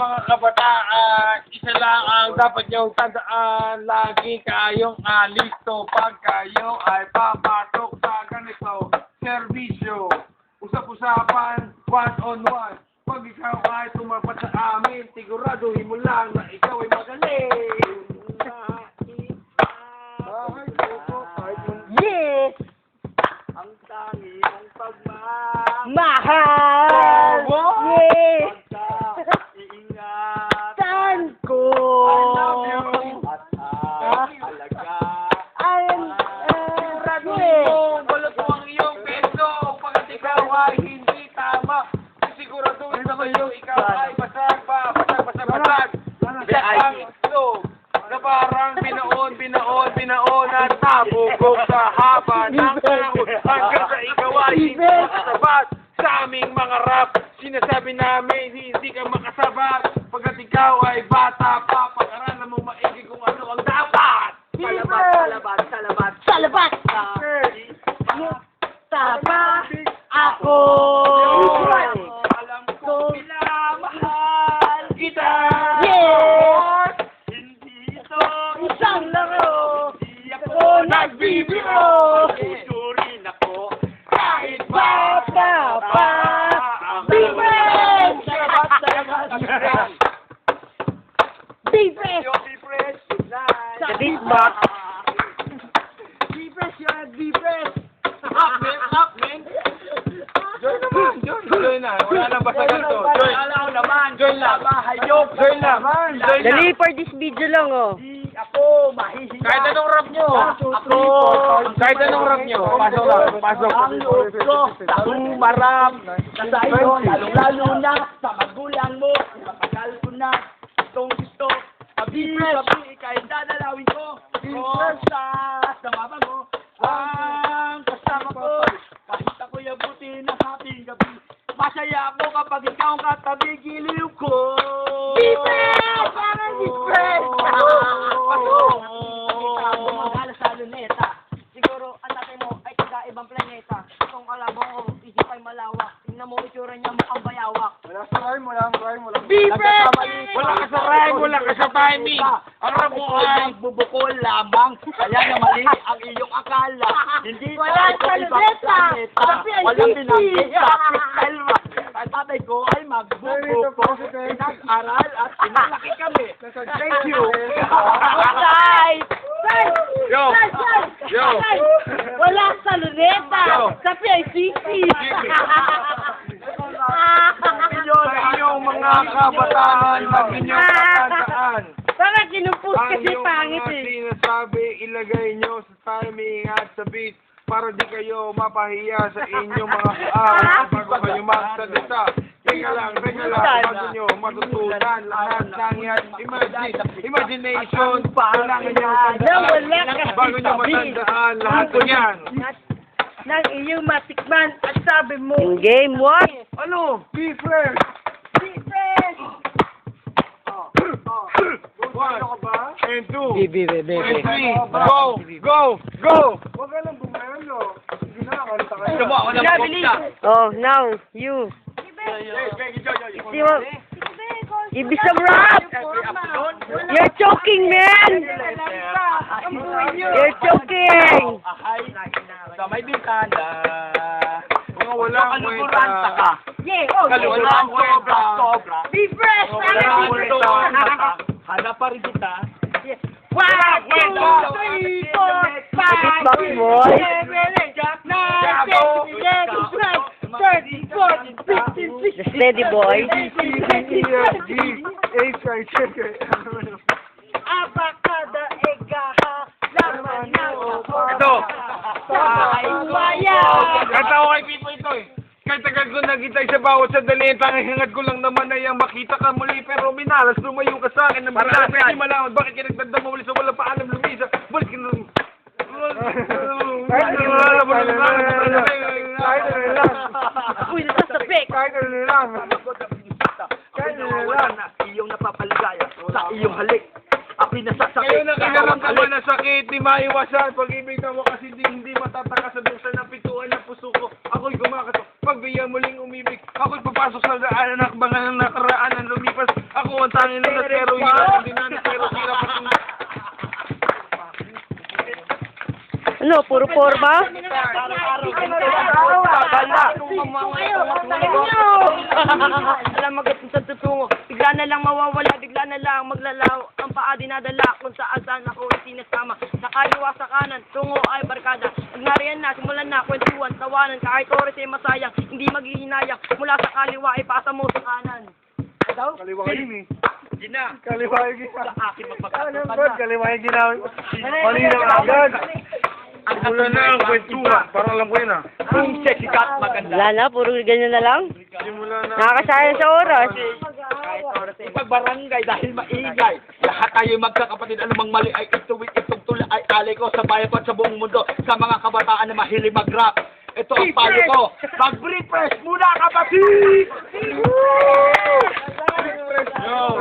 mga kabataan, isa lang ang dapat niyong tandaan. Lagi kayong alisto pag kayo ay papasok sa ganito serbisyo. Usap-usapan, one-on-one. Pag ikaw ay tumapat sa amin, siguraduhin mo lang na ikaw ay magaling. Yes! Ang tangi mong pagmamahal. Mahal! Yes! Pagka-iingatan ko! I love you at alaga. Balot mo ang iyong peso. Pagkat ikaw ay hindi tama, siguraduhin mo kayo ikaw ay basag. Ang itlog na parang binaon at nabugog sa haba ng panahon hanggang sa ikaw ay hindi makasabat sa aming mga rap. Sinasabi namin hindi ka makasabat pagkat ikaw ay bata pa. Pag-aralan mo maigi kung ano ang dapat. Salabat! Taba ako! Alam ko minamahal kita. Yes! Hindi ito Isang laro! hindi ako nagbibiro! Tuturin ako Kahit bata pa! Bibres! Bibres! Sa beatbox! Bibres yun! Bibres! Up, man! Join na. Wala nang basta dito. Join lang. Join lang. Dali for this video lang, oh. Ako mahihiya. Kahit anong rap nyo. Kahit anong rap nyo. Pasok. Ang loob ko sa humarap sa iyo, lalo na sa magulang mo. Matagal ko na itong gusto. Sabi, kahit dadalawin ko. Sa mama mo. Ang kasama ko. Kahit ako'y abuti ng hating gabi. Masaya ako kapag ikaw ang katabi, giliw ko. Bibres! Parang bibres! Gumagala sa luneta. Siguro ang tatay mo ay taga-ibang planeta. Kung alam mo, isip ay malawak. Tingnan mo itsura niya mukhang bayawak. Bibres! Wala ka sa rhyme, wala ka sa timing. Ang rap mo ay Bubukol lamang, kaya na mali ang iyong akala. Hindi Walang tayo ibang salveta. planeta. Kasi ay Walang sisi. binanggit sa crystal rock. Ang tatay ko ay magbubuko. Pinag-aral at pinalaki kami. Thank you. Sai! Sai! Yo! Sai! Sai! Yo! Sai! Wala sa luneta! Yo! Sa PICC! Sa inyong mga kabataan, lagi nyo tatandaan. Parang kinumpus Ang kasi iyong pangit mga eh. sinasabi, ilagay nyo sa timing at sa beat para di kayo mapahiya sa inyong mga kaaway bago kayo magsalita. Teka lang, bago nyo matutunan lahat ng yan. Imagination, kailangan nyo tandaan bago nyo matandaan lahat ng yan. Nang iyong matikman at sabi mo, in game what? Ano? Be fresh! Bibres! One, and two, Bibi, and three, go! Huwag ka lang bumelo. Sige na, kalita kayo. Oh, now, you. See what? Ibig some rap! You're choking, man! You're choking! Sa may bintana. Mga walang Kalukuran kwenta. ka. Yeah, oh, Kalukuran sobra. Bibres! Walang kwenta. Hanap pa rin kita. 1, 2, 3, 4, 5, Beatbox boy. 7, 8, 9, 10, 11, 12, 13, 14, 15, 16, Steady boy. Abakada, egaha, laman na Ito. Waya! Kata ko kay Pipo ito eh. Kahit tagal ko nagitay sa bawat sandali, tanging hangad ko lang naman ay ang makita ka muli. Pero minalas, lumayo ka sa akin. Para pwede malaman, bakit kinagtanda mo ulit sa wala pa alam lumisa. Balik ka na. Uy, nasasapik! Wala na iyong napapaligaya sa iyong halik. Ako'y nasasakit. Ngayon ang kinaramdaman na sakit, di maiwasan. Pag-ibig na wakas, hindi matataka sa buksan ng pituan ng puso ko. Ako'y gumakato. Pagbigyan muling umibig, ako'y papasok sa daanan ng mga nakaraan ng lumipas. Ako ang tangin nila pero hirap. Hindi na pero hirap at Ano, puro forma? Alam magating sa tutungo, bigla na lang mawawala, bigla na lang maglalaho. Ang paa dinadala kung saan ako isinasama. Sa kaliwa sa kanan, tungo ay barkada. Nagnariyan na, simulan na, kwentuhan, tawanan. Kahit oras ay masayang, hindi maghihinayang. Mula sa kaliwa ay pasa mo sa kanan. kaliwa yun eh. Gina. Kaliwa yung ginawa. Sa akin magpagkatupan Brad, kaliwa yung ginawa. Mali na agad. Wala na ang kwentuhan. Parang alam ko yun ah. Kung sexy ka at maganda. Wala na, puro ganyan na lang. Simula na. Nakakasayang sa oras. Pagbarangay dahil maingay. Lahat tayo magkakapatid. Anumang mali ay ituwid. Itong tula ay alay ko sa bayan ko at sa buong mundo. Sa mga kabataan na mahilig mag-rap. Ito ang payo ko. Mag-refresh muna kapatid! Yo.